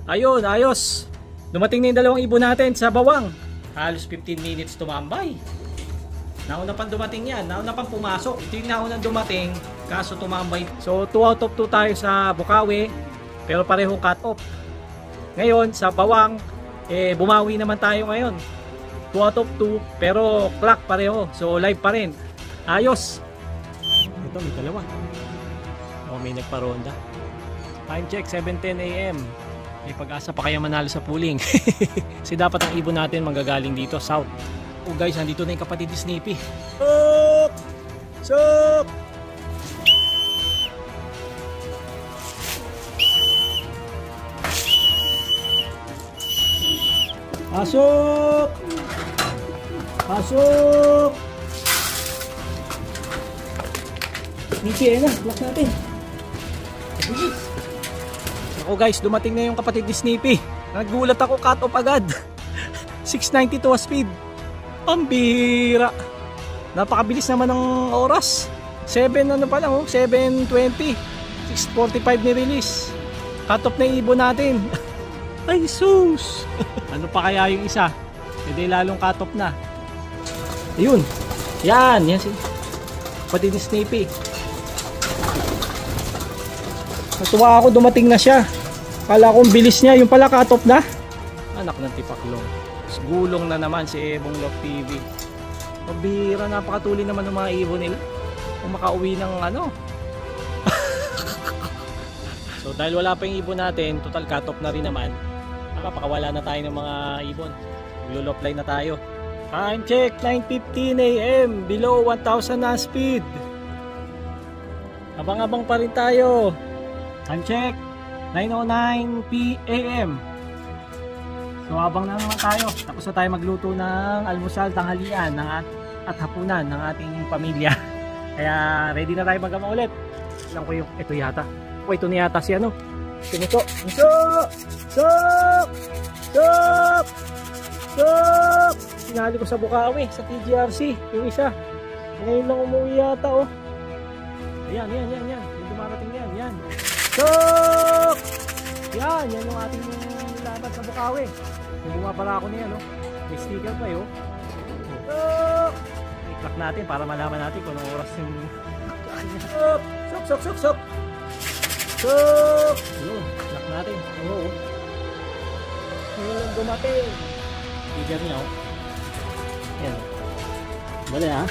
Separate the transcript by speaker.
Speaker 1: Ayun, ayos. Dumating na yung dalawang ibon natin sa bawang. Halos 15 minutes tumambay. Nauna pang dumating yan. Nauna pang pumasok. Ito yung naunang dumating. Kaso tumambay. So 2 out of 2 tayo sa Bukawi. Pero parehong cut off. Ngayon sa bawang, bumawi naman tayo ngayon. 2 out of 2. Pero clock pareho. So live pa rin. Ayos. Ito may dalawa. May nagparonda. Time check 7:10 AM. May pag-asa pa kaya manalo sa pooling. Kasi dapat ang ibon natin manggagaling dito south. Oh guys, nandito na yung kapatid ni Snippy. Sok! Sok! Pasok! Pasok! Snippy, ayun na, lock natin. Ako guys, dumating na yung kapatid ni Snippy. Nagulat ako, cut off agad. 692 speed. Pambira. Napakabilis naman ng oras. 7 ano pa lang, 7:20. 6:45 ni release. Cut off na yung ibon natin. Ay sus. Ano pa kaya yung isa? Hindi lalong cut off na. Ayun. Yan si kapatid ni Snippy. Natuwa ako, dumating na siya. Kala kong bilis niya, yung pala cut off na. Anak ng tipaklong. Gulong na naman si Ebong Love TV. Pabira, napakatuli naman ng mga ibon nila. Kung makauwi ng ano. So dahil wala pa yung ibon natin, total cut off na rin naman. Makapakawala na tayo ng mga ibon. Maglo-low fly na tayo. Time check 9:15 AM. Below 1,000 na speed. Abang-abang pa rin tayo. Time check 9:09 PM. So abang na naman tayo. Tapos na tayo magluto ng almusal, tanghalian at hapunan ng ating pamilya. Kaya ready na tayo mag-ama ulit. Alam ko yung ito yata. Ito na yata si ano. Ito. Sok! Sok! Sok! Sok! Sinali ko sa Bukawi, sa TGRC. Yung isa. Ngayon lang umuwi yata oh. Ayan. Yung dumarating yan. Sok! Yan yung ating nilaban sa Bukawi. Yung bumabara ako niya, no? May sticker pa yun. Sok! I-clock natin para malaman natin kung anong oras yung Sok! Sok! Sok! Yun, clock natin. Oo. Ngayon lang dumating. Sticker niya, oh. Yan. Bale, ha?